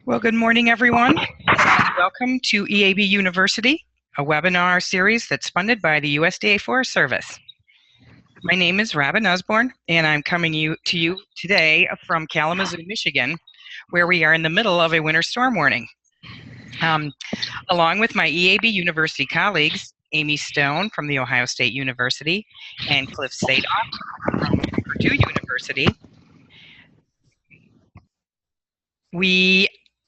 Well, good morning, everyone. Welcome to EAB University, a webinar series that's funded by the USDA Forest Service. My name is Robin Osborne, and I'm coming to you today from Kalamazoo, Michigan, where we are in the middle of a winter storm warning. Along with my EAB University colleagues, Amy Stone from The Ohio State University and Cliff Sadof from Purdue University, we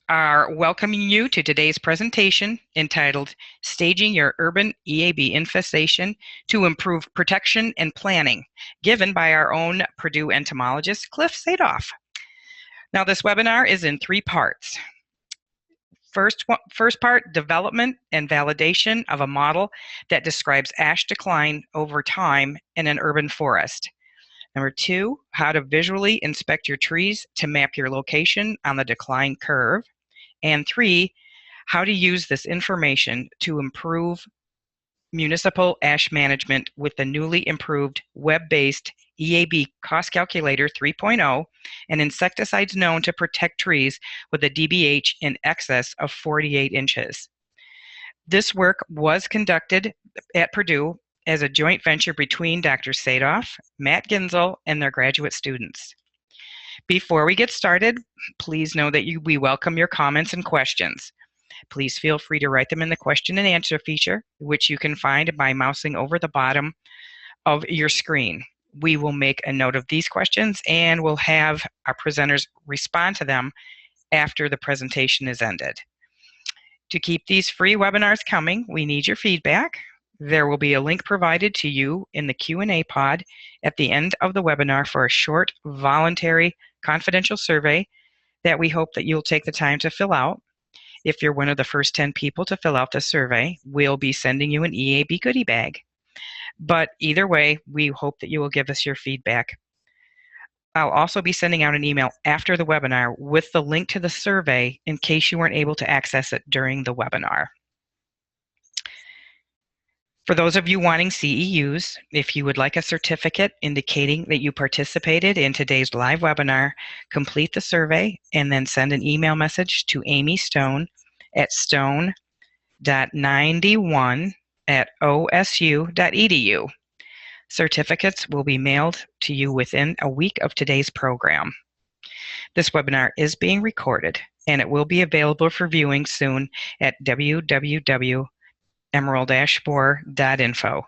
are welcoming you to today's presentation entitled Staging Your Urban EAB Infestation to Improve Protection and Planning, given by our own Purdue entomologist, Cliff Sadof. Now, this webinar is in three parts. First part, development and validation of a model that describes ash decline over time in an urban forest. Number two, how to visually inspect your trees to map your location on the decline curve. And three, how to use this information to improve municipal ash management with the newly improved web-based EAB Cost Calculator 3.0 and insecticides known to protect trees with a DBH in excess of 48 inches. This work was conducted at Purdue as a joint venture between Dr. Sadof, Matt Ginzel, and their graduate students. Before we get started, please know that we welcome your comments and questions. Please feel free to write them in the question and answer feature, which you can find by mousing over the bottom of your screen. We will make a note of these questions and we'll have our presenters respond to them after the presentation is ended. To keep these free webinars coming, we need your feedback. There will be a link provided to you in the Q&A pod at the end of the webinar for a short, voluntary, confidential survey that we hope that you'll take the time to fill out. If you're one of the first 10 people to fill out the survey, we'll be sending you an EAB goodie bag. But either way, we hope that you will give us your feedback. I'll also be sending out an email after the webinar with the link to the survey in case you weren't able to access it during the webinar. For those of you wanting CEUs, if you would like a certificate indicating that you participated in today's live webinar, complete the survey and then send an email message to Amy Stone at stone.91@osu.edu. Certificates will be mailed to you within a week of today's program. This webinar is being recorded and it will be available for viewing soon at www.emerald-4.info.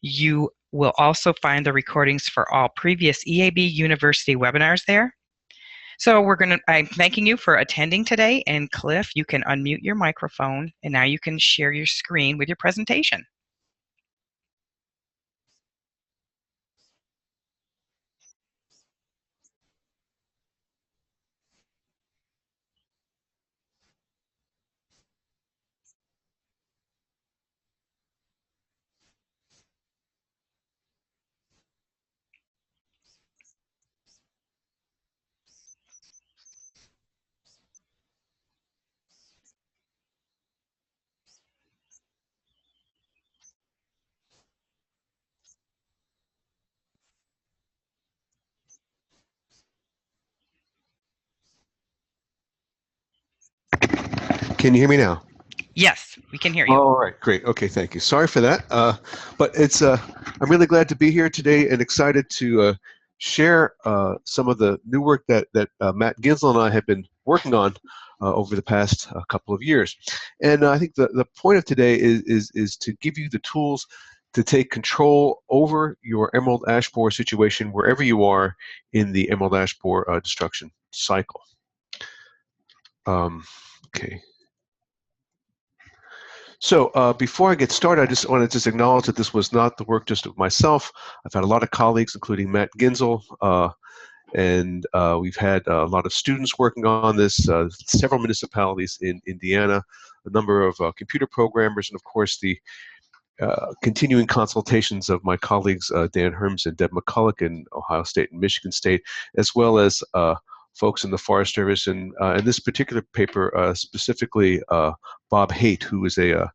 You will also find the recordings for all previous EAB University webinars there. So I'm thanking you for attending today, and Cliff, you can unmute your microphone and now you can share your screen with your presentation. Can you hear me now? Yes, we can hear you. All right, great. Okay, thank you. Sorry for that, but it's I'm really glad to be here today and excited to share some of the new work that Matt Ginzel and I have been working on over the past couple of years. And I think the point of today is to give you the tools to take control over your emerald ash borer situation wherever you are in the emerald ash borer destruction cycle. Okay. So before I get started, I just want to acknowledge that this was not the work just of myself. I've had a lot of colleagues, including Matt Ginzel, and we've had a lot of students working on this, several municipalities in Indiana, a number of computer programmers, and of course the continuing consultations of my colleagues Dan Herms and Deb McCulloch in Ohio State and Michigan State, as well as folks in the Forest Service, and in this particular paper, specifically Bob Haight, who is an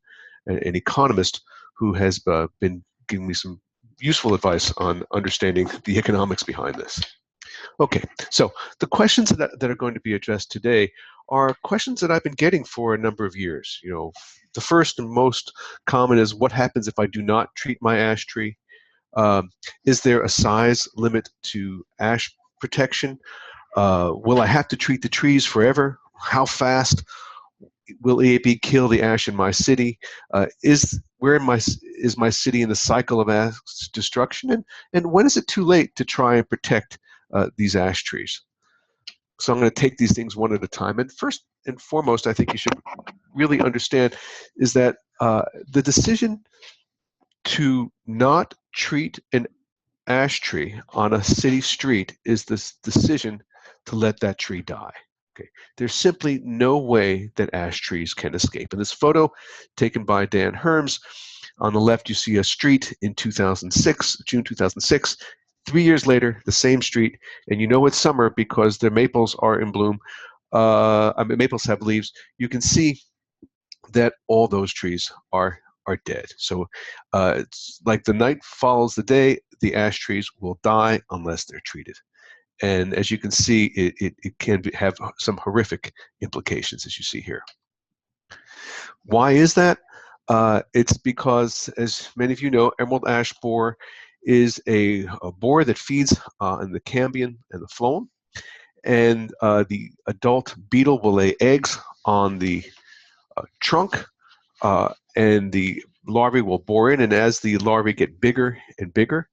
economist who has been giving me some useful advice on understanding the economics behind this. Okay, so the questions that are going to be addressed today are questions that I've been getting for a number of years. You know, the first and most common is, what happens if I do not treat my ash tree? Um, is there a size limit to ash protection? Will I have to treat the trees forever? How fast will EAB kill the ash in my city? Is my city in the cycle of ash destruction? And when is it too late to try and protect these ash trees? So I'm going to take these things one at a time. And first and foremost, I think you should really understand is that the decision to not treat an ash tree on a city street is this decision to let that tree die. Okay. There's simply no way that ash trees can escape. In this photo taken by Dan Herms, on the left you see a street in 2006, June 2006. 3 years later, the same street, and you know it's summer because the maples are in bloom. Maples have leaves. You can see that all those trees are dead. So it's like the night follows the day, the ash trees will die unless they're treated. And as you can see, it can have some horrific implications, as you see here. Why is that? It's because, as many of you know, emerald ash borer is a borer that feeds in the cambium and the phloem. And the adult beetle will lay eggs on the trunk, and the larvae will bore in. And as the larvae get bigger and bigger,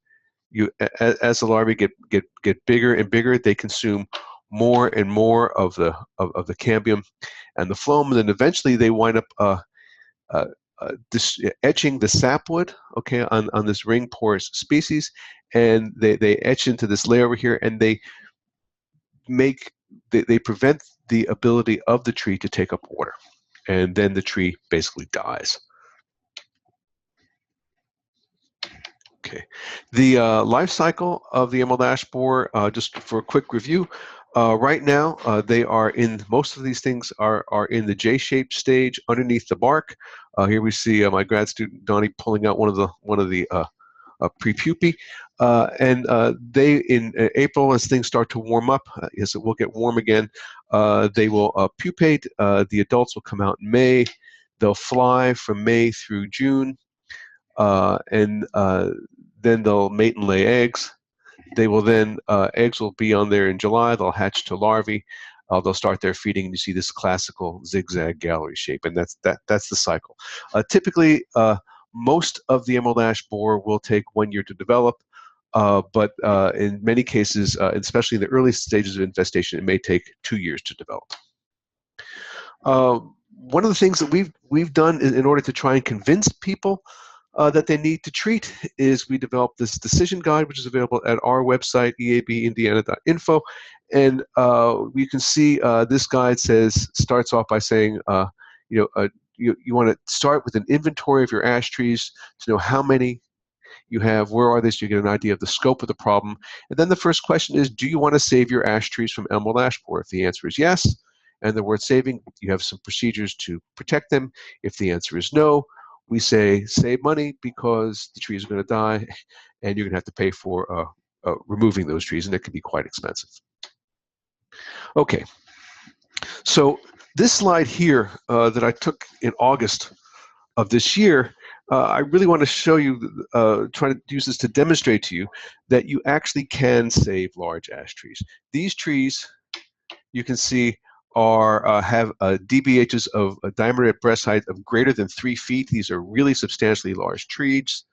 as the larvae get bigger and bigger, they consume more and more of the cambium and the phloem, and then eventually they wind up etching the sapwood, okay, on this ring porous species, and they etch into this layer over here, and they prevent the ability of the tree to take up water, and then the tree basically dies. Okay, the life cycle of the emerald ash borer, just for a quick review, right now they are in, most of these things are in the J-shaped stage underneath the bark. Here we see my grad student Donnie pulling out one of the prepupae, and they, in April, as things start to warm up, as it will get warm again, they will pupate. The adults will come out in May. They'll fly from May through June, and then they'll mate and lay eggs. They will then, eggs will be on there in July. They'll hatch to larvae. They'll start their feeding, and you see this classical zigzag gallery shape, and that's the cycle. Typically, most of the emerald ash borer will take 1 year to develop, but in many cases, especially in the early stages of infestation, it may take 2 years to develop. One of the things that we've done in order to try and convince people that they need to treat is we developed this decision guide, which is available at our website, eabindiana.info. And you can see this guide starts off by saying, you want to start with an inventory of your ash trees to know how many you have, where are they, so you get an idea of the scope of the problem. And then the first question is, do you want to save your ash trees from emerald ash borer? If the answer is yes, and they're worth saving, you have some procedures to protect them. If the answer is no, we say save money because the trees are going to die, and you're going to have to pay for removing those trees, and it can be quite expensive. Okay, so this slide here that I took in August of this year, I really want to show you, try to use this to demonstrate to you that you actually can save large ash trees. These trees, you can see, have DBHs of a diameter at breast height of greater than 3 feet. These are really substantially large trees.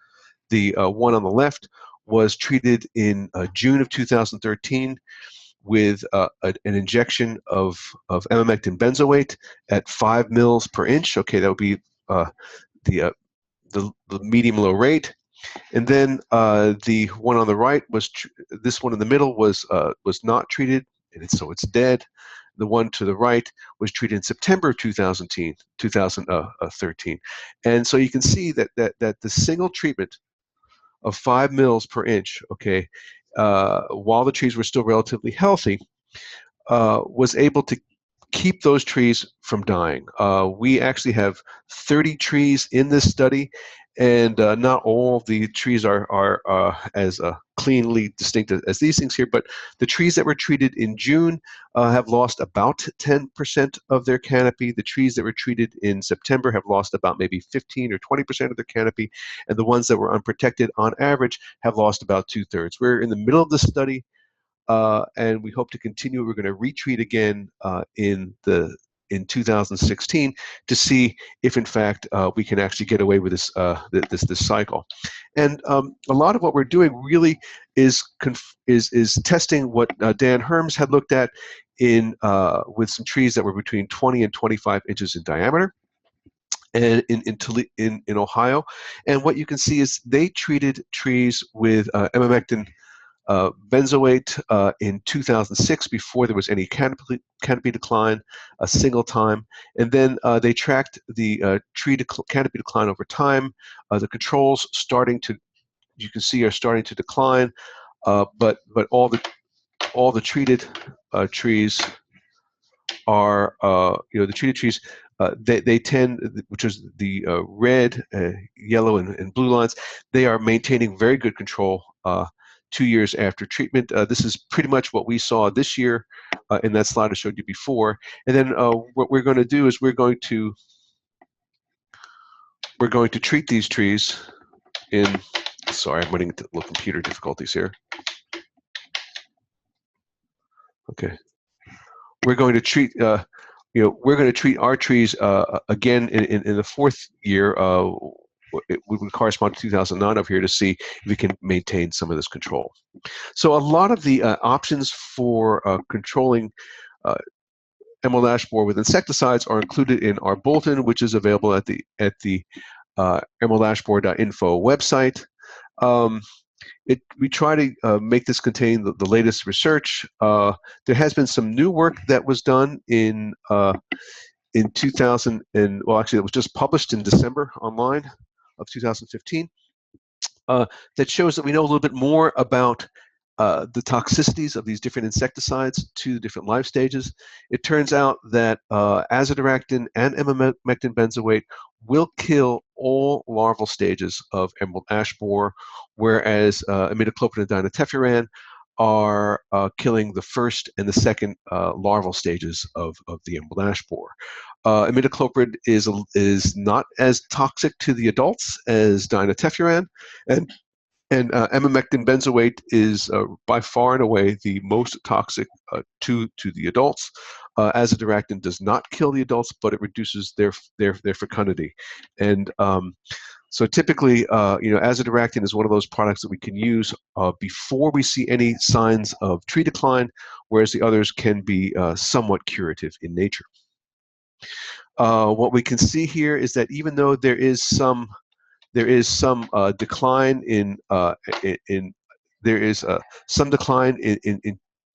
The one on the left was treated in June of 2013 with an injection of emamectin benzoate at 5 mils per inch. Okay, that would be the medium-low rate. And then the one on the right was this one in the middle was not treated, and so it's dead. The one to the right was treated in September of 2013. And so you can see that the single treatment of 5 mils per inch, okay, while the trees were still relatively healthy, was able to keep those trees from dying. We actually have 30 trees in this study, and not all the trees are as cleanly distinct as these things here, but the trees that were treated in June have lost about 10% of their canopy. The trees that were treated in September have lost about maybe 15 or 20% of their canopy, and the ones that were unprotected on average have lost about 2/3. We're in the middle of the study, and we hope to continue. We're going to retreat again in 2016 to see if, in fact, we can actually get away with this cycle. And a lot of what we're doing really is testing what Dan Herms had looked at with some trees that were between 20 and 25 inches in diameter, and in Ohio. And what you can see is they treated trees with emamectin benzoate in 2006 before there was any canopy decline, a single time. And then they tracked the canopy decline over time. The controls you can see, are starting to decline, but all the treated trees are, the treated trees, they tend, which is the red, yellow, and blue lines, they are maintaining very good control 2 years after treatment. This is pretty much what we saw this year in that slide I showed you before. And then what we're going to do is we're going to treat these trees in, sorry, I'm running into little computer difficulties here. Okay. We're going to treat, we're going to treat our trees again in the fourth year. It would correspond to 2009 over here to see if we can maintain some of this control. So a lot of the options for controlling emerald ash borer with insecticides are included in our bulletin, which is available at the emeraldashborer.info website. We try to make this contain the latest research. There has been some new work that was done in 2000, and well, actually, it was just published in December online of 2015. That shows that we know a little bit more about the toxicities of these different insecticides to the different life stages. It turns out that azadirachtin and emamectin benzoate will kill all larval stages of emerald ash borer, whereas imidacloprid and dinotepfuran are killing the first and the second larval stages of the emerald ash borer. Imidacloprid is not as toxic to the adults as dinotepfuran, and emamectin benzoate is by far and away the most toxic to the adults. Azadirachtin does not kill the adults, but it reduces their fecundity. And so typically, azadirachtin is one of those products that we can use before we see any signs of tree decline, whereas the others can be somewhat curative in nature. What we can see here is that even though there is some decline in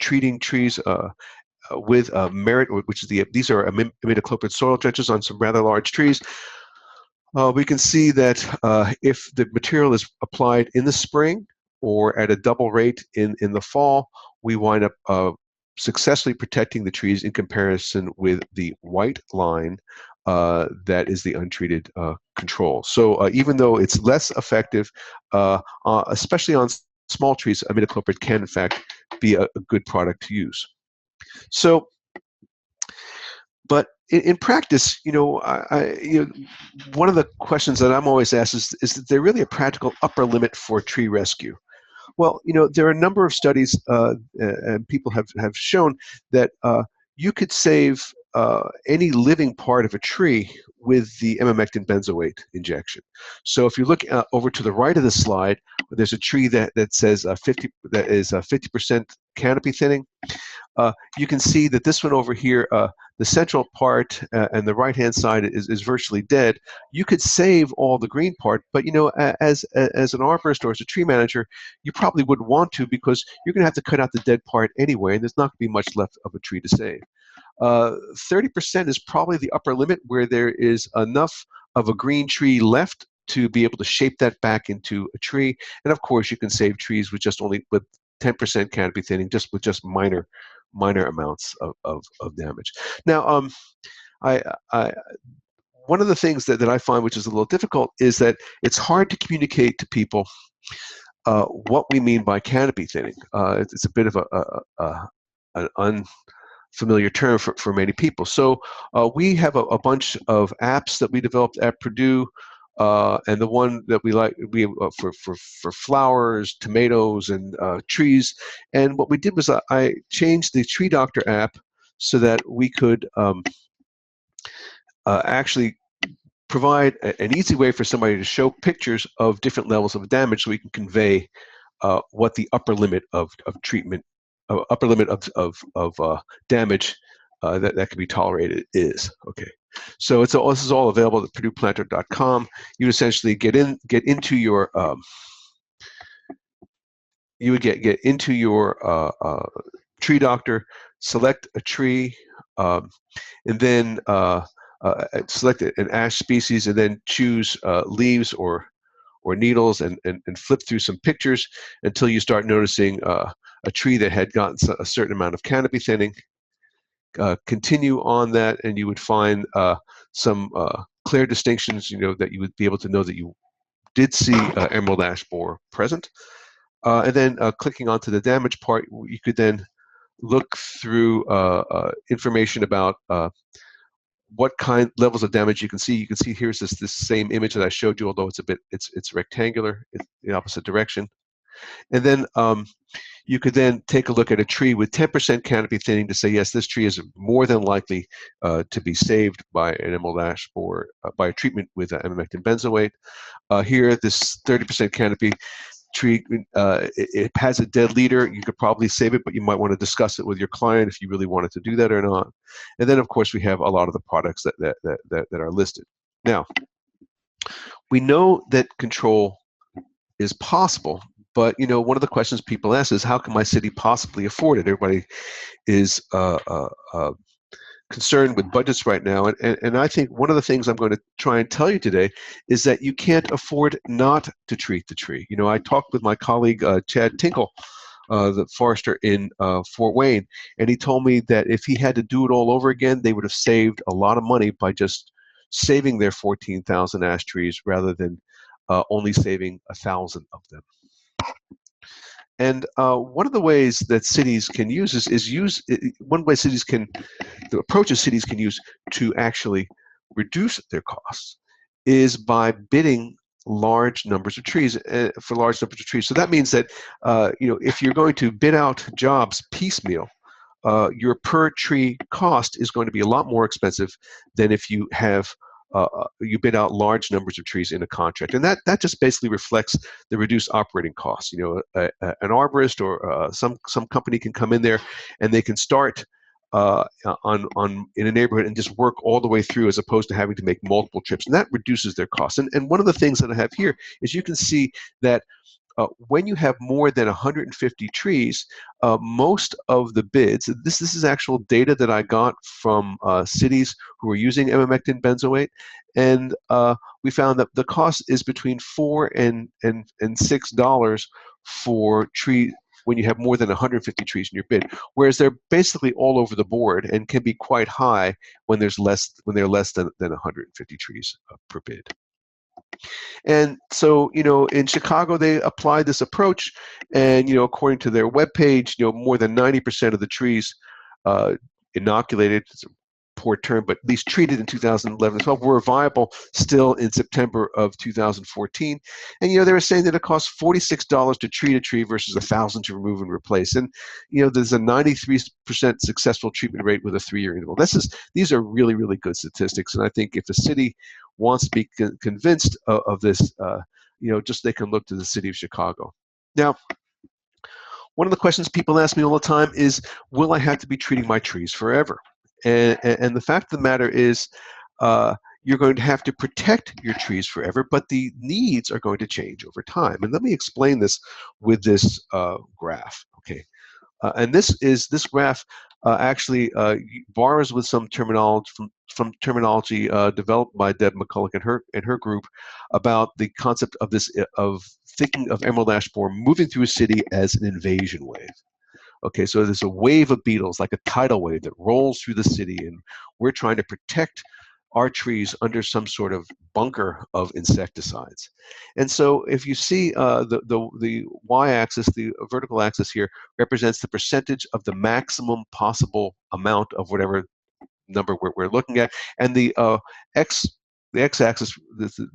treating trees with merit, which is these are imidacloprid soil drenches on some rather large trees. We can see that if the material is applied in the spring or at a double rate in the fall, we wind up successfully protecting the trees in comparison with the white line that is the untreated control. So even though it's less effective, especially on small trees, imidacloprid can in fact be a good product to use. So, but in practice, one of the questions that I'm always asked is there really a practical upper limit for tree rescue? Well, there are a number of studies and people have shown that you could save any living part of a tree with the emamectin benzoate injection. So if you look over to the right of the slide, there's a tree that says 50% canopy thinning. You can see that this one over here, the central part and the right-hand side is virtually dead. You could save all the green part, but as an arborist or as a tree manager, you probably wouldn't want to, because you're going to have to cut out the dead part anyway, and there's not going to be much left of a tree to save. 30% is probably the upper limit, where there is enough of a green tree left to be able to shape that back into a tree. And of course, you can save trees with 10% canopy thinning, with just minor amounts of damage. Now, one of the things that I find, which is a little difficult, is that it's hard to communicate to people what we mean by canopy thinning. It's a bit of an unfamiliar term for many people. So we have a bunch of apps that we developed at Purdue, and the one that we like for flowers, tomatoes, and trees. And what we did was I changed the Tree Doctor app so that we could actually provide an easy way for somebody to show pictures of different levels of damage so we can convey what the upper limit of treatment, upper limit of damage that can be tolerated is. Okay, so this is all available at PurduePlanter.com. You essentially get into your you would get into your Tree Doctor, select a tree, and then select an ash species, and then choose leaves or needles, and flip through some pictures until you start noticing a tree that had gotten a certain amount of canopy thinning. Continue on that, and you would find some clear distinctions, that you would be able to know that you did see emerald ash borer present. And then clicking onto the damage part, you could then look through information about what kind levels of damage you can see. You can see here's this same image that I showed you, although it's rectangular, it's the opposite direction. And then you could then take a look at a tree with 10% canopy thinning to say, yes, this tree is more than likely to be saved by an emerald ash borer, by a treatment with emamectin benzoate. Here, this 30% canopy tree, it has a dead leader. You could probably save it, but you might want to discuss it with your client if you really wanted to do that or not. And then, of course, we have a lot of the products that are listed. Now, we know that control is possible, but one of the questions people ask is, how can my city possibly afford it? Everybody is concerned with budgets right now, and I think one of the things I'm going to try and tell you today is that you can't afford not to treat the tree. I talked with my colleague Chad Tinkle, the forester in Fort Wayne, and he told me that if he had to do it all over again, they would have saved a lot of money by just saving their 14,000 ash trees rather than only saving 1,000 of them. And one of the ways that cities can use one way the approaches cities can use to actually reduce their costs is by bidding large numbers of trees for large numbers of trees. So that means that if you're going to bid out jobs piecemeal, your per tree cost is going to be a lot more expensive than if you have you bid out large numbers of trees in a contract, and that just basically reflects the reduced operating costs. An arborist or some company can come in there, and they can start in a neighborhood and just work all the way through, as opposed to having to make multiple trips, and that reduces their costs. And one of the things that I have here is you can see that when you have more than 150 trees, most of the bids, this is actual data that I got from cities who are using emamectin benzoate, and we found that the cost is between $4 and $6 for tree when you have more than 150 trees in your bid, whereas they're basically all over the board and can be quite high when they're less than 150 trees per bid. And so, in Chicago, they applied this approach, and, according to their webpage, more than 90% of the trees inoculated, it's a poor term, but at least treated in 2011 and 12 were viable still in September of 2014. And, they were saying that it costs $46 to treat a tree versus $1,000 to remove and replace. And, there's a 93% successful treatment rate with a 3-year interval. These are really, really good statistics. And I think if a city wants to be convinced of this, just they can look to the city of Chicago. Now, one of the questions people ask me all the time is, will I have to be treating my trees forever? And the fact of the matter is, you're going to have to protect your trees forever, but the needs are going to change over time. And let me explain this with this graph. Okay, and this graph actually borrows with some terminology from terminology developed by Deb McCulloch and her group about the concept of thinking of emerald ash borer moving through a city as an invasion wave. Okay, so there's a wave of beetles, like a tidal wave, that rolls through the city, and we're trying to protect our trees under some sort of bunker of insecticides. And so if you see the y-axis, the vertical axis here, represents the percentage of the maximum possible amount of whatever number we're looking at, and the x-axis, the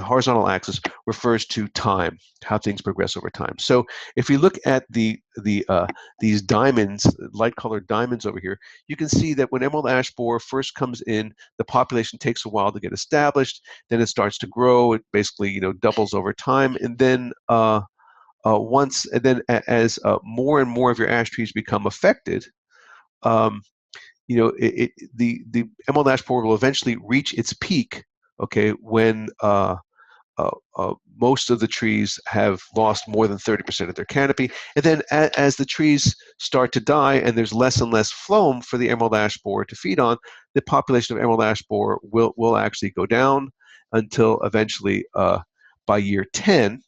horizontal axis, refers to time, how things progress over time. So if we look at these diamonds, light-colored diamonds over here, you can see that when emerald ash borer first comes in, the population takes a while to get established. Then it starts to grow. It basically, doubles over time, and then as more and more of your ash trees become affected, the emerald ash borer will eventually reach its peak. Okay, when most of the trees have lost more than 30% of their canopy. And then as the trees start to die and there's less and less phloem for the emerald ash borer to feed on, the population of emerald ash borer will actually go down until eventually by year 10,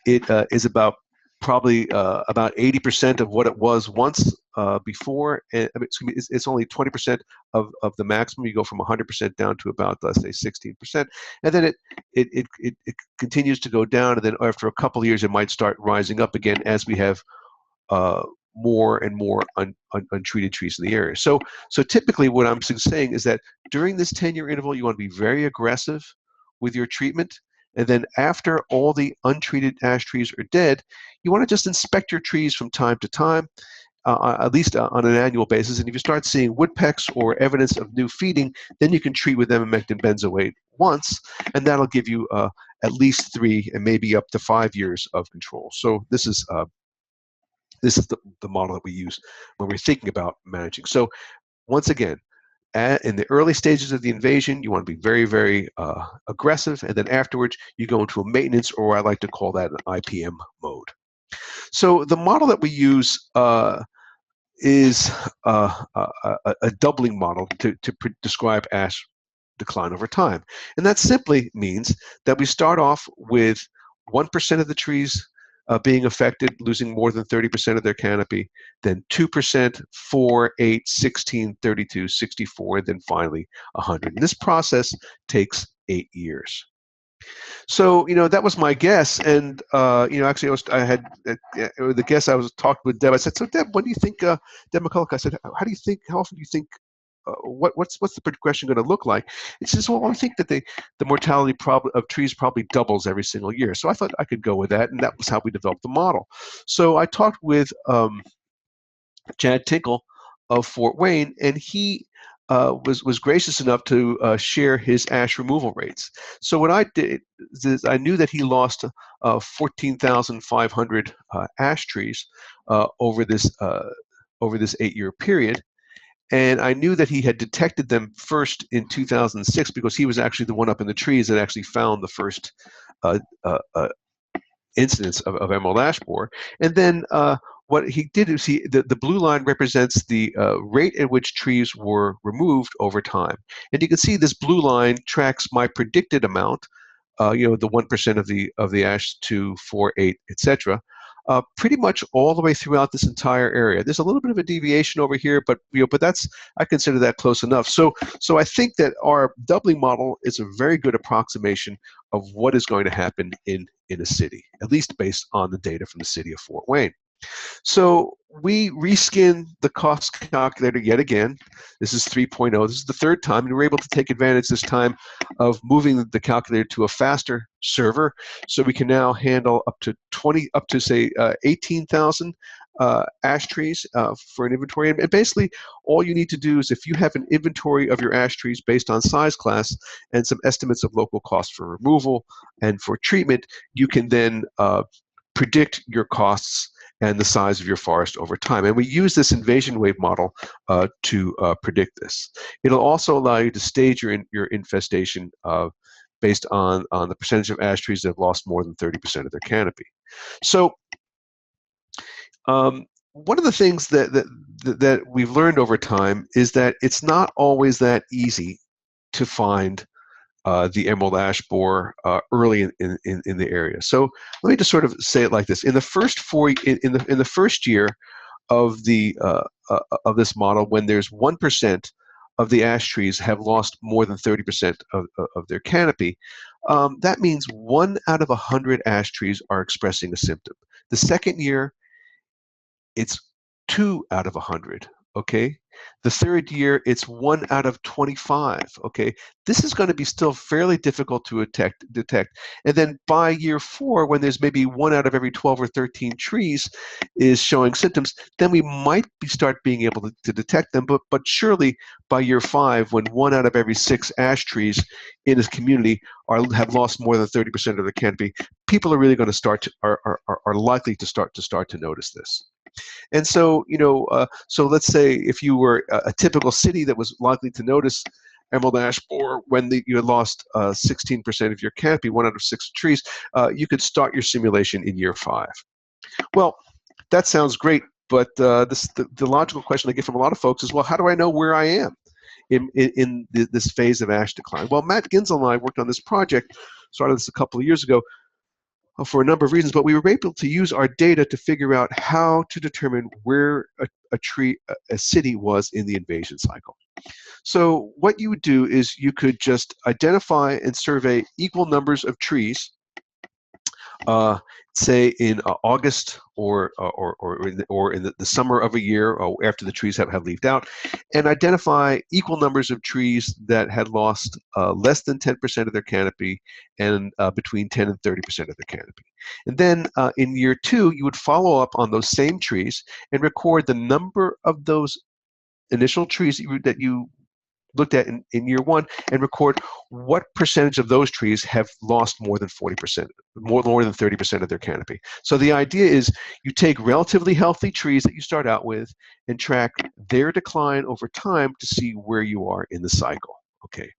it is probably about 80% of what it was once before. It's only 20% of the maximum. You go from 100% down to about, let's say, 16%, and then it continues to go down, and then after a couple of years, it might start rising up again as we have more and more untreated trees in the area. So typically, what I'm saying is that during this 10-year interval, you want to be very aggressive with your treatment. And then after all the untreated ash trees are dead, you want to just inspect your trees from time to time, at least on an annual basis. And if you start seeing woodpecks or evidence of new feeding, then you can treat with emamectin benzoate once, and that'll give you at least 3 and maybe up to 5 years of control. So this is the model that we use when we're thinking about managing. So once again, in the early stages of the invasion, you want to be very, very aggressive, and then afterwards you go into a maintenance, or I like to call that an IPM mode. So the model that we use is a doubling model to describe ash decline over time. And that simply means that we start off with 1% of the trees being affected, losing more than 30% of their canopy, then 2%, 4, 8, 16, 32, 64, and then finally 100. And this process takes 8 years. So, that was my guess. And, actually, I had the guess I was talking with Deb. I said, so Deb, when do you think, Deb McCulloch, I said, how often do you think, what's the progression going to look like? It says, well, I think that the mortality of trees probably doubles every single year. So I thought I could go with that, and that was how we developed the model. So I talked with Chad Tinkle of Fort Wayne, and he was gracious enough to share his ash removal rates. So what I did is I knew that he lost 14,500 ash trees over this 8-year period. And I knew that he had detected them first in 2006 because he was actually the one up in the trees that actually found the first incidence of emerald ash borer. And then what he did is the blue line represents the rate at which trees were removed over time. And you can see this blue line tracks my predicted amount, the 1% of the ash, 2, 4, 8, etc. Pretty much all the way throughout this entire area. There's a little bit of a deviation over here, but I consider that close enough. So I think that our doubling model is a very good approximation of what is going to happen in a city, at least based on the data from the city of Fort Wayne. So we reskinned the cost calculator yet again. This is 3.0. This is the third time, and we were able to take advantage this time of moving the calculator to a faster server, so we can now handle up to say 18,000 ash trees for an inventory. And basically, all you need to do is, if you have an inventory of your ash trees based on size class and some estimates of local costs for removal and for treatment, you can then predict your costs and the size of your forest over time. And we use this invasion wave model to predict this. It'll also allow you to stage your infestation based on the percentage of ash trees that have lost more than 30% of their canopy. So one of the things that we've learned over time is that it's not always that easy to find the emerald ash borer early in the area. So let me just sort of say it like this: in the first year of this model, when there's 1% of the ash trees have lost more than 30% of their canopy, that means 1 out of 100 ash trees are expressing a symptom. The second year, it's 2 out of 100, okay? The third year, it's 1 out of 25, okay? This is going to be still fairly difficult to detect. And then by year 4, when there's maybe 1 out of every 12 or 13 trees is showing symptoms, then we might start being able to detect them. But surely by year 5, when 1 out of every 6 ash trees in this community have lost more than 30% of their canopy, people are really going to are likely to start to notice this. And so, so let's say if you were a typical city that was likely to notice emerald ash borer when you had lost 16% of your canopy, 1 out of 6 trees, you could start your simulation in year 5. Well, that sounds great, but the logical question I get from a lot of folks is, well, how do I know where I am in this phase of ash decline? Well, Matt Ginzel and I worked on this project, started this a couple of years ago, for a number of reasons, but we were able to use our data to figure out how to determine where a city was in the invasion cycle. So what you would do is you could just identify and survey equal numbers of trees, say in August or in the summer of a year, or after the trees have leaved out, and identify equal numbers of trees that had lost less than 10% of their canopy and between 10 and 30% of their canopy. And then in year 2, you would follow up on those same trees and record the number of those initial trees that you looked at in year 1, and record what percentage of those trees have lost more than 40%, more than 30% of their canopy. So the idea is you take relatively healthy trees that you start out with and track their decline over time to see where you are in the cycle. Okay.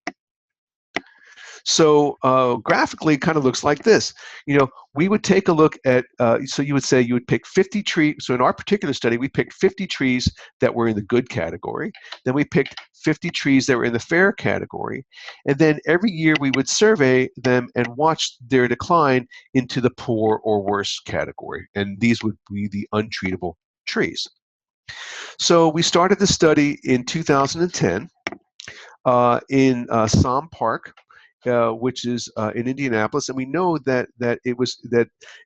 So graphically, it kind of looks like this. We would take a look at, so you would say you would pick 50 trees. So in our particular study, we picked 50 trees that were in the good category. Then we picked 50 trees that were in the fair category. And then every year we would survey them and watch their decline into the poor or worse category. And these would be the untreatable trees. So we started the study in 2010 in Som Park, which is in Indianapolis, and we know that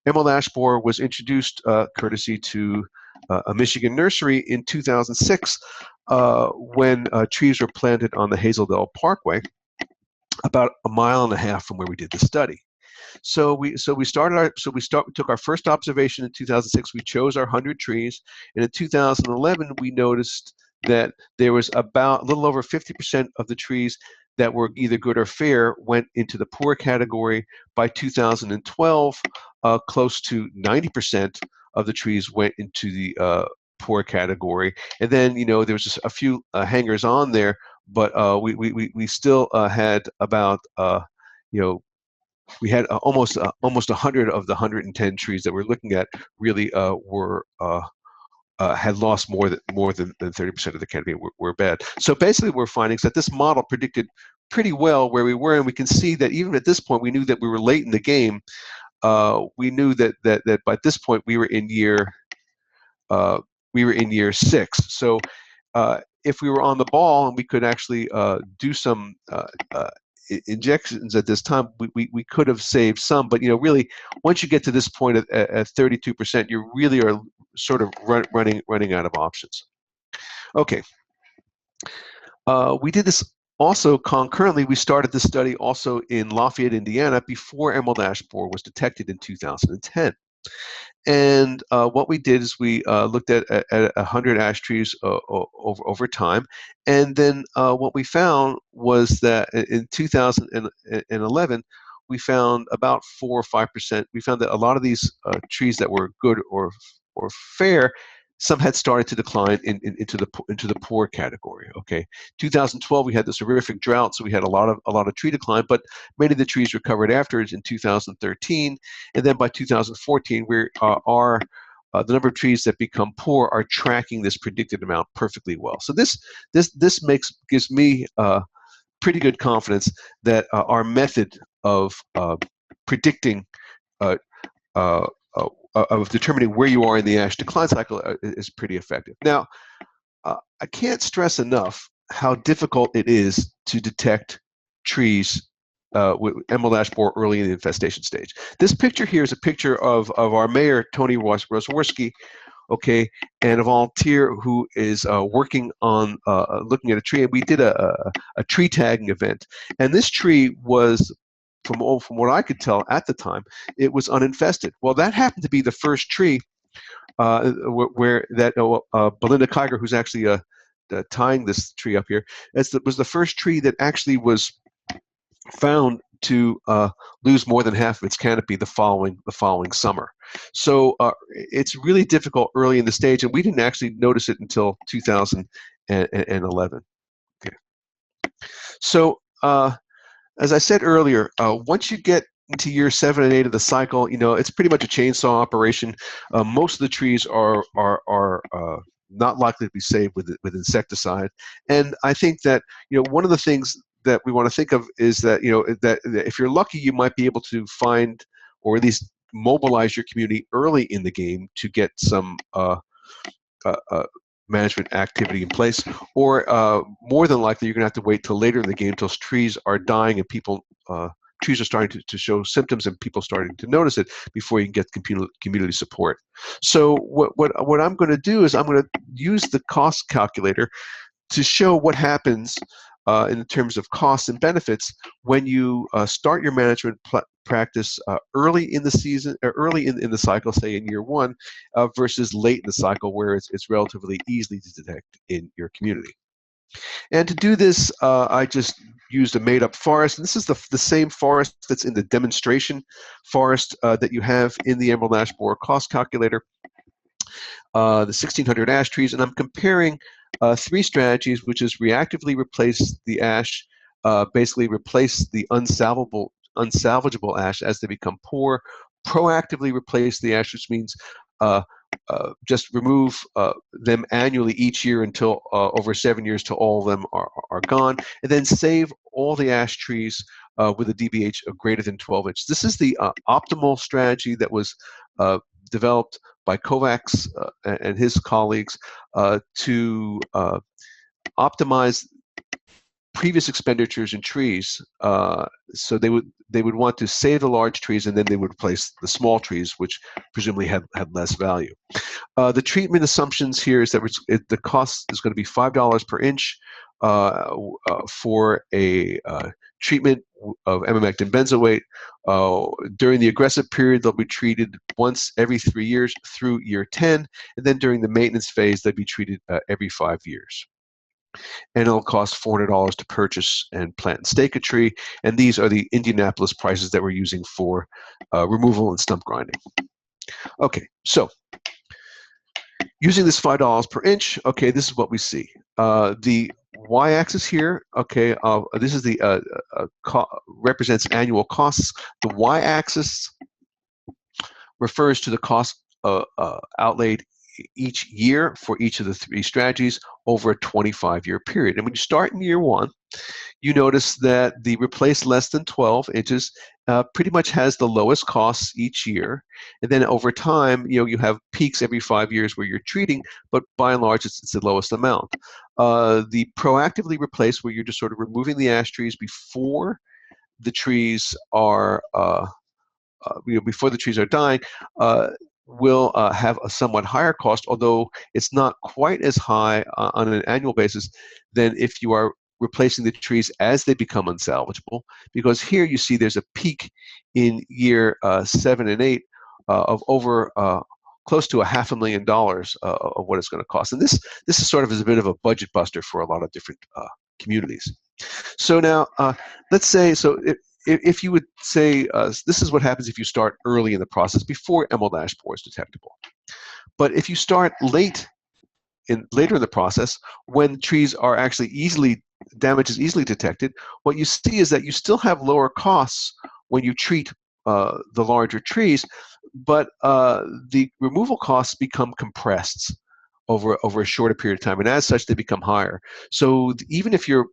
emerald ash borer was introduced courtesy to a Michigan nursery in 2006 when trees were planted on the Hazeldale Parkway, about 1.5 miles from where we did the study. So we took our first observation in 2006. We chose our 100 trees, and in 2011 we noticed that there was about a little over 50% of the trees that were either good or fair went into the poor category. By 2012, close to 90% of the trees went into the poor category. And then, there was just a few hangers on there, but we still had about, we had almost 100 of the 110 trees that we're looking at really had lost more than 30% of the canopy, were bad. So basically, we're finding that this model predicted pretty well where we were, and we can see that even at this point, we knew that we were late in the game. We knew that by this point we were in year 6. So if we were on the ball and we could actually do some injections at this time, we could have saved some. But really, once you get to this point at 32%, you really are sort of running out of options. Okay. We did this also concurrently. We started this study also in Lafayette, Indiana, before emerald ash borer was detected in 2010. And what we did is we looked at 100 ash trees over time, and then what we found was that in 2011 we found about 4 or 5%. We found that a lot of these trees that were good or fair, some had started to decline into the poor category. Okay, 2012 we had this horrific drought, so we had a lot of tree decline, but many of the trees recovered afterwards in 2013, and then by 2014 the number of trees that become poor are tracking this predicted amount perfectly well. So this gives me pretty good confidence that our method of predicting of determining where you are in the ash decline cycle is pretty effective. Now, I can't stress enough how difficult it is to detect trees with emerald ash borer early in the infestation stage. This picture here is a picture of our mayor, Tony Rosworski, okay, and a volunteer who is working on looking at a tree. And we did a tree tagging event. And this tree was, from what I could tell at the time, it was uninfested. Well, that happened to be the first tree where that Belinda Kiger, who's actually tying this tree up here, was the first tree that actually was found to lose more than half of its canopy the following summer. So it's really difficult early in the stage, and we didn't actually notice it until 2011. Okay. So as I said earlier, once you get into year 7 and 8 of the cycle, it's pretty much a chainsaw operation. Most of the trees are not likely to be saved with insecticide, and I think that one of the things that we want to think of is that that if you're lucky, you might be able to find or at least mobilize your community early in the game to get some management activity in place, or more than likely you're going to have to wait till later in the game until trees are dying and trees are starting to show symptoms and people starting to notice it before you can get community support. So what I'm going to do is I'm going to use the cost calculator to show what happens in terms of costs and benefits when you start your management practice early in the season, or early in the cycle, say in year 1, versus late in the cycle where it's relatively easy to detect in your community. And to do this, I just used a made-up forest. And this is the same forest that's in the demonstration forest that you have in the emerald ash borer cost calculator, the 1,600 ash trees. And I'm comparing 3 strategies, which is reactively replace the ash, basically replace the unsalvageable ash as they become poor, proactively replace the ash, which means just remove them annually each year until over 7 years till all of them are gone, and then save all the ash trees with a DBH of greater than 12 inches. This is the optimal strategy that was developed by Kovacs and his colleagues to optimize previous expenditures in trees. So they would want to save the large trees, and then they would replace the small trees, which presumably had less value. The treatment assumptions here is that the cost is going to be $5 per inch for a treatment of emamectin benzoate. During the aggressive period, they'll be treated once every 3 years through year 10, and then during the maintenance phase, they'll be treated every 5 years. And it'll cost $400 to purchase and plant and stake a tree. And these are the Indianapolis prices that we're using for removal and stump grinding. Okay, so using this $5 per inch, okay, this is what we see. The y-axis here, okay, this is the represents annual costs. The y-axis refers to the cost outlaid each year for each of the 3 strategies over a 25-year period. And when you start in year 1, you notice that the replace less than 12 inches pretty much has the lowest costs each year. And then over time, you have peaks every 5 years where you're treating, but by and large, it's the lowest amount. The proactively replace, where you're just sort of removing the ash trees before the trees are before the trees are dying, will have a somewhat higher cost, although it's not quite as high on an annual basis than if you are replacing the trees as they become unsalvageable, because here you see there's a peak in year 7 and 8 of over close to $500,000 of what it's going to cost. And this is sort of as a bit of a budget buster for a lot of different communities. So now let's say, if you would say, this is what happens if you start early in the process before emerald ash borer is detectable. But if you start later in the process, when trees are actually damage is easily detected, what you see is that you still have lower costs when you treat the larger trees, but the removal costs become compressed over a shorter period of time, and as such, they become higher. So even if you're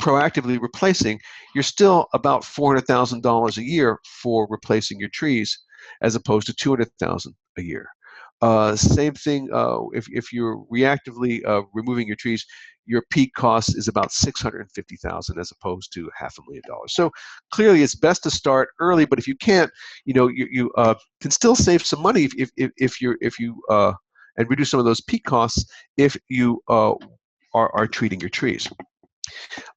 proactively replacing, you're still about $400,000 a year for replacing your trees, as opposed to $200,000 a year. Same thing if you're reactively removing your trees, your peak cost is about $650,000 as opposed to $500,000. So clearly, it's best to start early. But if you can't, you can still save some money if you and reduce some of those peak costs if you are treating your trees.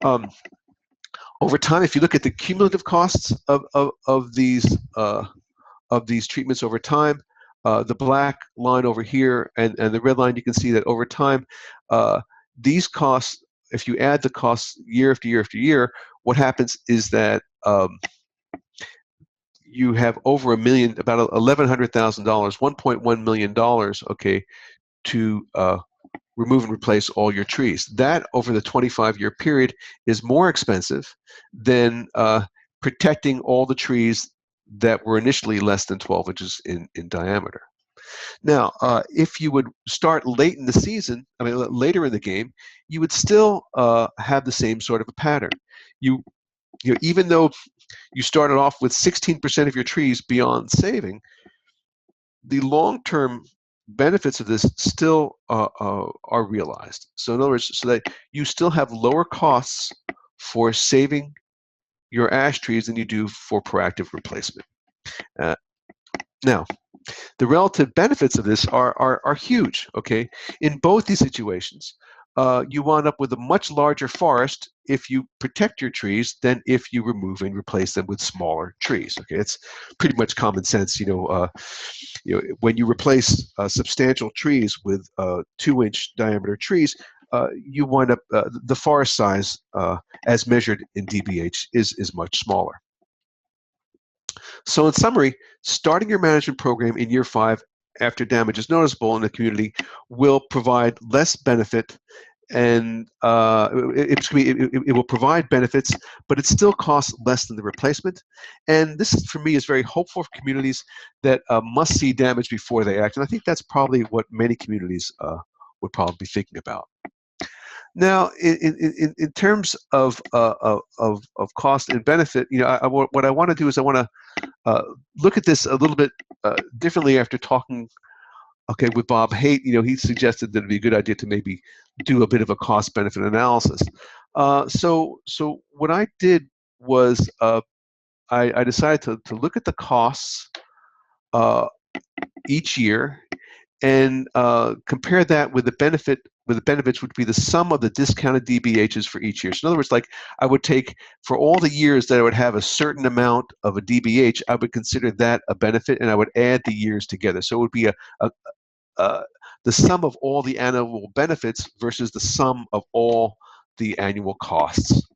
Over time, if you look at the cumulative costs of these treatments over time, the black line over here and the red line, you can see that over time, these costs, if you add the costs year after year after year, what happens is that you have over $1 million, about $1,100,000, $1.1 million, okay, to remove and replace all your trees. That, over the 25-year period, is more expensive than protecting all the trees that were initially less than 12 inches in diameter. Now, if you would start late in the season, I mean later in the game, you would still have the same sort of a pattern. Even though you started off with 16% of your trees beyond saving, the long-term benefits of this still are realized. So in other words, so that you still have lower costs for saving your ash trees than you do for proactive replacement. Now, the relative benefits of this are huge, okay? In both these situations, you wind up with a much larger forest if you protect your trees than if you remove and replace them with smaller trees, okay? It's pretty much common sense, when you replace substantial trees with 2-inch diameter trees, you wind up, the forest size as measured in dBH is much smaller. So in summary, starting your management program in year 5 after damage is noticeable in the community will provide less benefit, and it will provide benefits, but it still costs less than the replacement. And this, for me, is very hopeful for communities that must see damage before they act. And I think that's probably what many communities would probably be thinking about. Now, in terms of cost and benefit, what I want to do is I want to look at this a little bit differently after talking, okay, with Bob Haight. He suggested that it'd be a good idea to maybe do a bit of a cost-benefit analysis. So what I did was I decided to look at the costs each year and compare that with the benefits, which would be the sum of the discounted DBHs for each year. So in other words, like I would take, for all the years that I would have a certain amount of a DBH, I would consider that a benefit, and I would add the years together. So it would be the sum of all the annual benefits versus the sum of all the annual costs.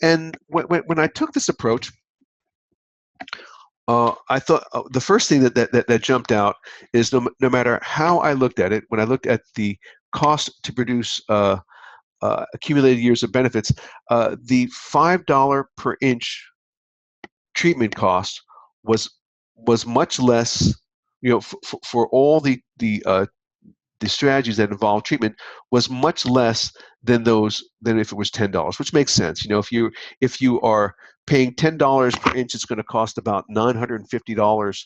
And when I took this approach, I thought the first thing that jumped out is no matter how I looked at it, when I looked at the cost to produce accumulated years of benefits, the $5 per inch treatment cost was much less. For all the strategies that involve treatment, was much less than if it was $10, which makes sense. If you are paying $10 per inch, it's going to cost about $950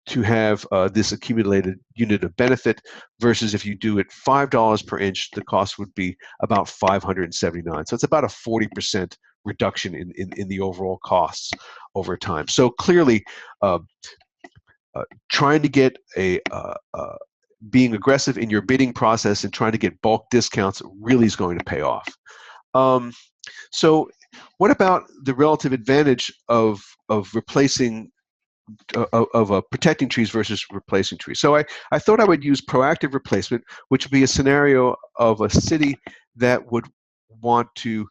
to have this accumulated unit of benefit, versus if you do it $5 per inch, the cost would be about $579. So it's about a 40% reduction in the overall costs over time. So clearly, trying to get being aggressive in your bidding process and trying to get bulk discounts really is going to pay off. So what about the relative advantage of replacing protecting trees versus replacing trees? So I thought I would use proactive replacement, which would be a scenario of a city that would want to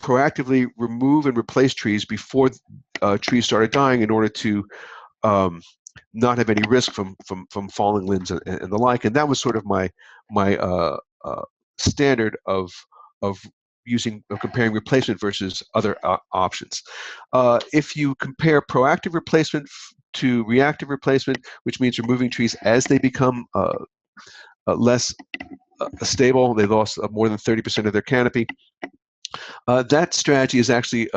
proactively remove and replace trees before trees started dying, in order to not have any risk from falling limbs and the like. And that was sort of my standard of comparing replacement versus other options. If you compare proactive replacement to reactive replacement, which means removing trees as they become less stable, they lost more than 30% of their canopy, that strategy is actually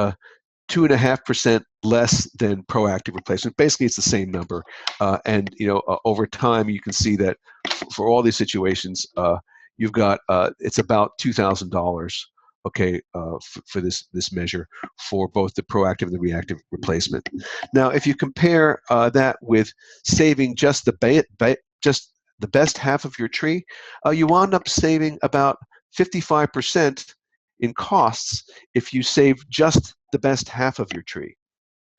2.5% less than proactive replacement. Basically, it's the same number. And over time, you can see that for all these situations, you've got it's about $2,000. Okay, for this measure for both the proactive and the reactive replacement. Now, if you compare that with saving just the best half of your tree, you wound up saving about 55% in costs if you save just the best half of your tree,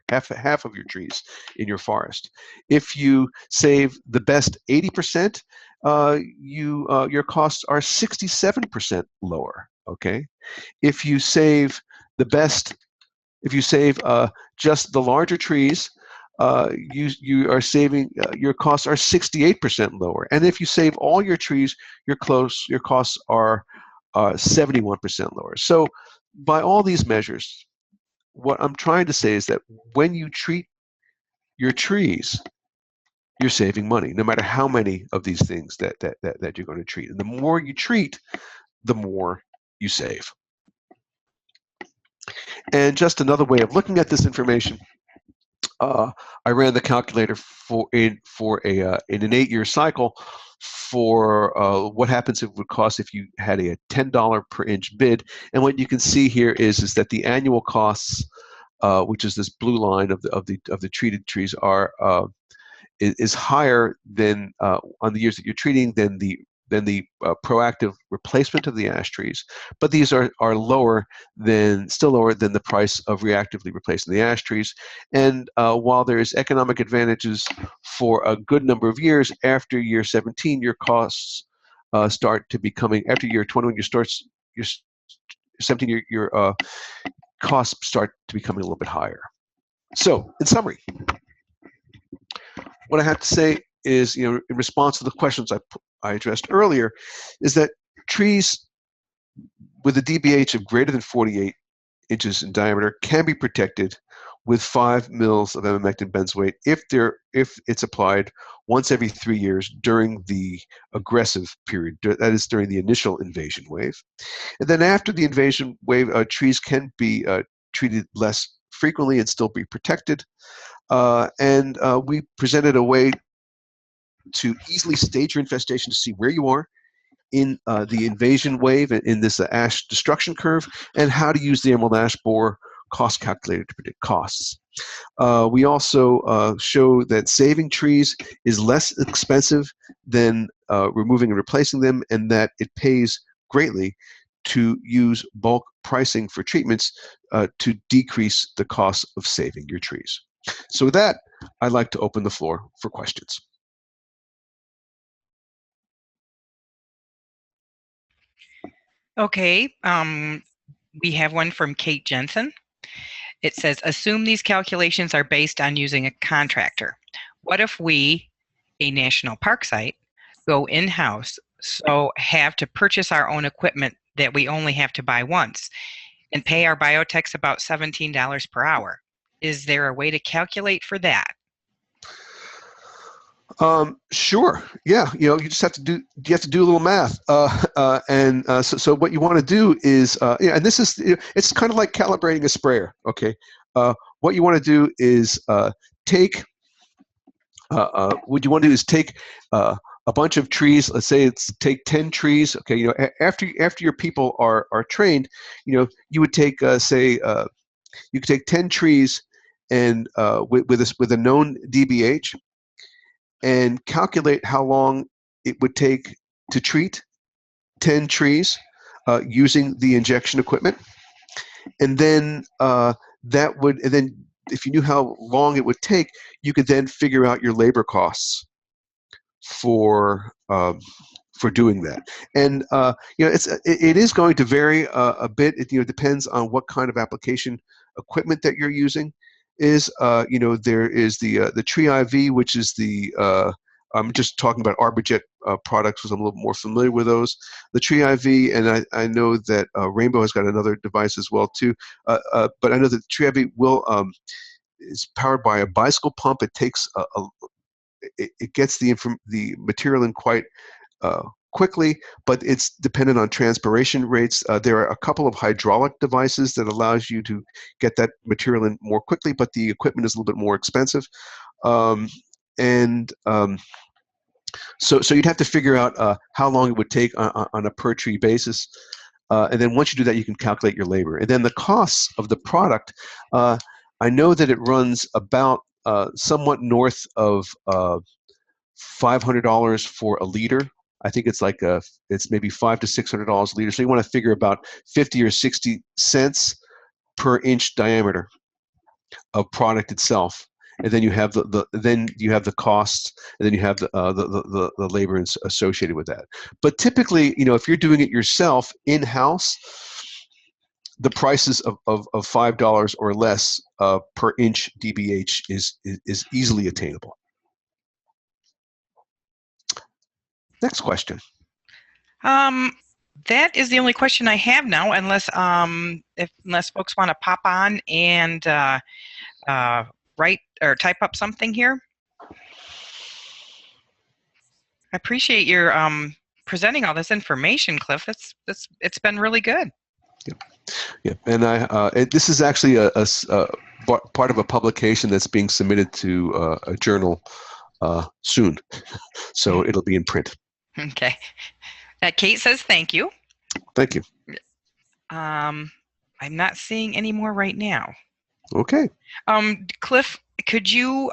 half of your trees in your forest. If you save the best 80%, your costs are 67% lower. Okay, if you save just the larger trees, you are saving your costs are 68% lower. And if you save all your trees, your costs are 71% lower. So by all these measures, what I'm trying to say is that when you treat your trees, you're saving money, no matter how many of these things that you're going to treat. And the more you treat, the more you save. And just another way of looking at this information, I ran the calculator in an 8-year cycle for what happens it would cost if you had a $10 per inch bid. And what you can see here is that the annual costs, which is this blue line of the treated trees, is higher than on the years that you're treating than the proactive replacement of the ash trees, but these are still lower than the price of reactively replacing the ash trees. And while there is economic advantages for a good number of years, after year 17, your costs start to becoming, after year 21, your 17, your costs start to becoming a little bit higher. So, in summary, what I have to say is, in response to the questions I addressed earlier, is that trees with a DBH of greater than 48 inches in diameter can be protected with 5 mils of emamectin benzoate if it's applied once every 3 years during the aggressive period, that is during the initial invasion wave. And then after the invasion wave, trees can be treated less frequently and still be protected. And we presented a way to easily stage your infestation to see where you are in the invasion wave, in this ash destruction curve, and how to use the emerald ash borer cost calculator to predict costs. We also show that saving trees is less expensive than removing and replacing them, and that it pays greatly to use bulk pricing for treatments to decrease the cost of saving your trees. So with that, I'd like to open the floor for questions. Okay, we have one from Kate Jensen. It says, assume these calculations are based on using a contractor. What if we, a national park site, go in-house, so have to purchase our own equipment that we only have to buy once, and pay our biotechs about $17 per hour? Is there a way to calculate for that? Sure. Yeah. You just have to do a little math. So what you want to do is, and this is, it's kind of like calibrating a sprayer. Okay. What you want to do is take a bunch of trees. Let's say take 10 trees. Okay. After your people are trained, you would take you could take 10 trees and with a known DBH, and calculate how long it would take to treat 10 trees using the injection equipment. And then if you knew how long it would take, you could then figure out your labor costs for doing that. And it is going to vary a bit. It depends on what kind of application equipment that you're using. There is the Tree IV, which is I'm just talking about Arborjet products because I'm a little more familiar with those. The Tree IV, and I know that Rainbow has got another device as well too. But I know that Tree IV is powered by a bicycle pump. It takes it gets the material in quite quickly, but it's dependent on transpiration rates. There are a couple of hydraulic devices that allows you to get that material in more quickly, but the equipment is a little bit more expensive. Um, and So you'd have to figure out how long it would take on a per tree basis. And then once you do that, you can calculate your labor. And then the costs of the product, I know that it runs about somewhat north of $500 for a liter. I think it's like it's maybe $500 to $600 a liter. So you want to figure about 50 or 60 cents per inch diameter of product itself. And then you have the costs, and then you have the labor associated with that. But typically, if you're doing it yourself in house, the prices of $5 or less per inch DBH is easily attainable. Next question. That is the only question I have now, unless folks want to pop on and write or type up something here. I appreciate your presenting all this information, Cliff. It's been really good. Yeah, and this is actually a part of a publication that's being submitted to a journal soon, so it'll be in print. Okay. Kate says thank you. Thank you. I'm not seeing any more right now. Okay. Cliff, could you,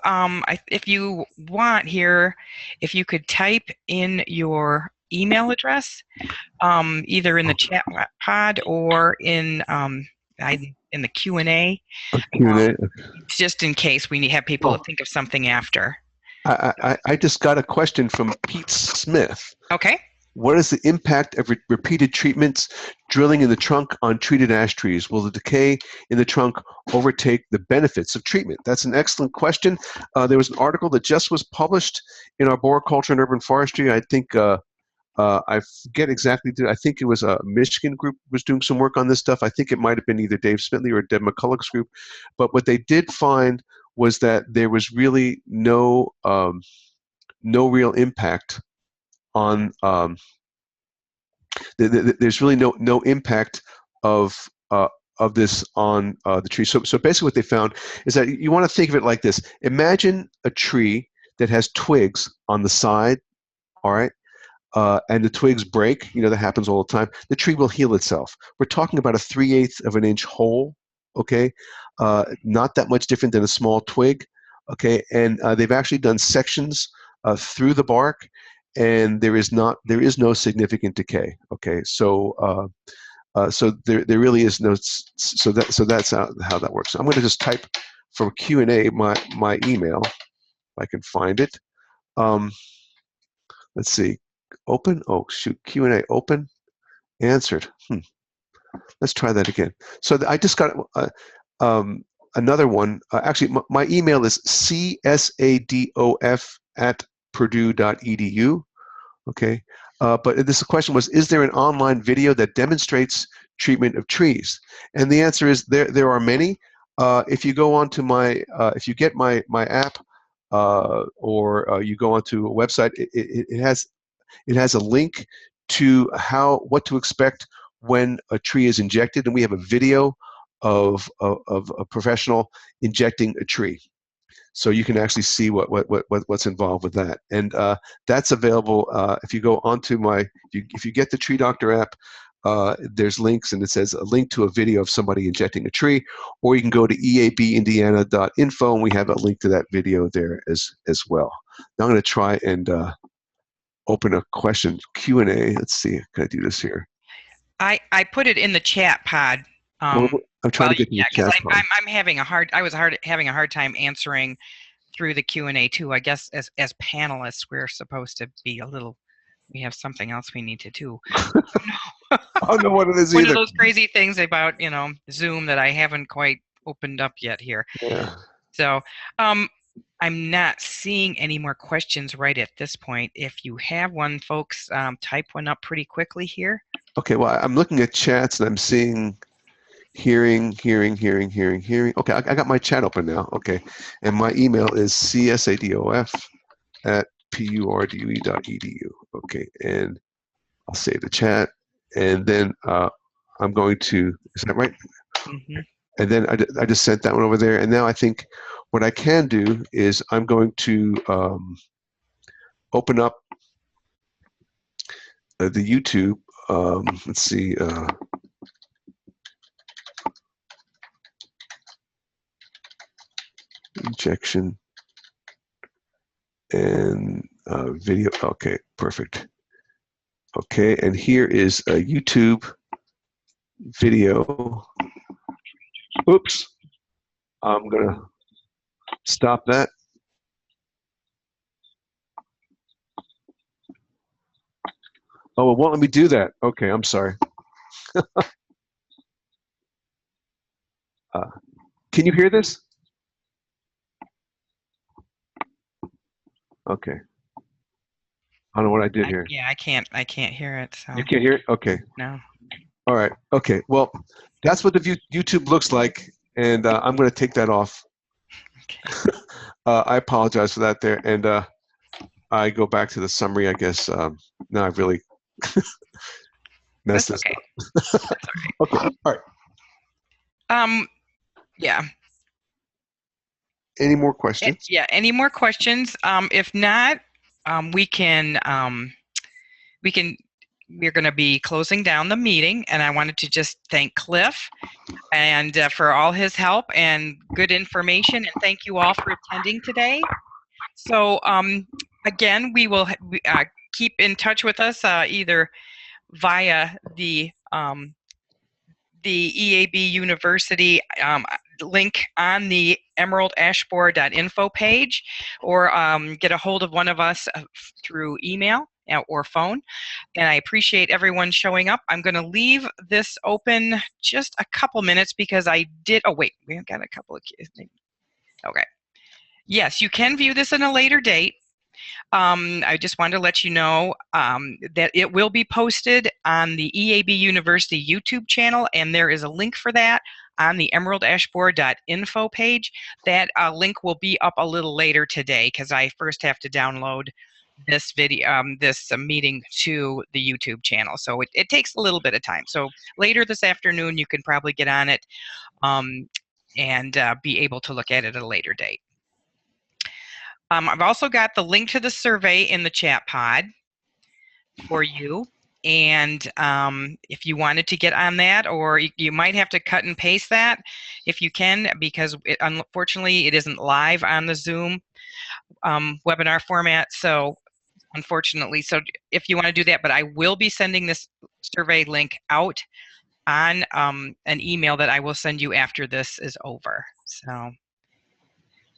if you want here, if you could type in your email address, either in the chat pod or in the Q&A, just in case we have people to think of something after. I just got a question from Pete Smith. Okay. What is the impact of repeated treatments, drilling in the trunk on treated ash trees? Will the decay in the trunk overtake the benefits of treatment? That's an excellent question. There was an article that just was published in Arboriculture and Urban Forestry. I think, I forget exactly, I think it was a Michigan group was doing some work on this stuff. I think it might have been either Dave Smitley or Deb McCulloch's group. But what they did find was that there was really no real impact on there's really no impact of this on the tree. So basically what they found is that you want to think of it like this. Imagine a tree that has twigs on the side, all right, and the twigs break. That happens all the time. The tree will heal itself. We're talking about a 3/8 of an inch hole, okay, not that much different than a small twig, okay, and they've actually done sections through the bark, and there is no significant decay. Okay, so there really is no. So that's how that works. I'm going to just type from Q&A my email, if I can find it. Let's see. Open. Oh shoot. Q&A open. Answered. Let's try that again. So I just got another one. Actually, my email is csadof@purdue.edu. Okay, but this question was: is there an online video that demonstrates treatment of trees? And the answer is there are many. If you go onto if you get my app, or you go onto a website, it has a link to what to expect when a tree is injected, and we have a video of a professional injecting a tree. So you can actually see what's involved with that, and that's available if you go onto if you get the Tree Doctor app. There's links, and it says a link to a video of somebody injecting a tree, or you can go to eabindiana.info, and we have a link to that video there as well. Now I'm going to try and open a question Q&A. Let's see. Can I do this here? I put it in the chat pod. I'm trying to get to the chat pod. I'm having a hard time answering through the Q&A too. I guess as panelists, we're supposed to be we have something else we need to do. I don't know what it is One either. of those crazy things about Zoom that I haven't quite opened up yet here. Yeah. So I'm not seeing any more questions right at this point. If you have one, folks, type one up pretty quickly here. Okay, well, I'm looking at chats and I'm seeing hearing. Okay, I got my chat open now. Okay, and my email is csadof@purdue.edu. Okay, and I'll save the chat, and then I'm going to, is that right? Mm-hmm. And then I just sent that one over there. And now I think what I can do is I'm going to open up the YouTube. Let's see. Injection and video. Okay, perfect. Okay, and here is a YouTube video. Oops. I'm going to stop that. Oh, it won't let me do that. Okay, I'm sorry. Can you hear this? Okay. I don't know what I did here. Yeah, I can't hear it. So. You can't hear it? Okay. No. All right. Okay. Well, that's what the YouTube looks like, and I'm going to take that off. Okay. I apologize for that there, and I go back to the summary, I guess. Now I've really messed this okay. up. That's all right. Okay. All right. Yeah. Any more questions? Yeah. Any more questions? If not, we're going to be closing down the meeting, and I wanted to just thank Cliff and for all his help and good information, and thank you all for attending today. So again, we will keep in touch with us either via the EAB University link on the emeraldashboard.info page, or get a hold of one of us through email or phone. And I appreciate everyone showing up. I'm going to leave this open just a couple minutes because I did, oh wait, we got a couple of kids. Okay. Yes, you can view this in a later date. I just wanted to let you know that it will be posted on the EAB University YouTube channel, and there is a link for that on the emeraldashboard.info page. That link will be up a little later today because I first have to download this video, this meeting to the YouTube channel. So it takes a little bit of time. So later this afternoon, you can probably get on it and be able to look at it at a later date. I've also got the link to the survey in the chat pod for you. And if you wanted to get on that, or you might have to cut and paste that if you can, because unfortunately it isn't live on the Zoom webinar format. So unfortunately, so if you want to do that, but I will be sending this survey link out on an email that I will send you after this is over. So.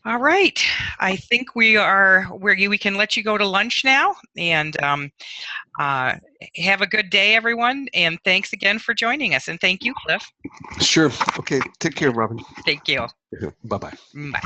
All right, I think we can let you go to lunch now, and have a good day, everyone, and thanks again for joining us, and thank you, Cliff. Sure. Okay, take care, Robin. Thank you. Bye-bye. Bye.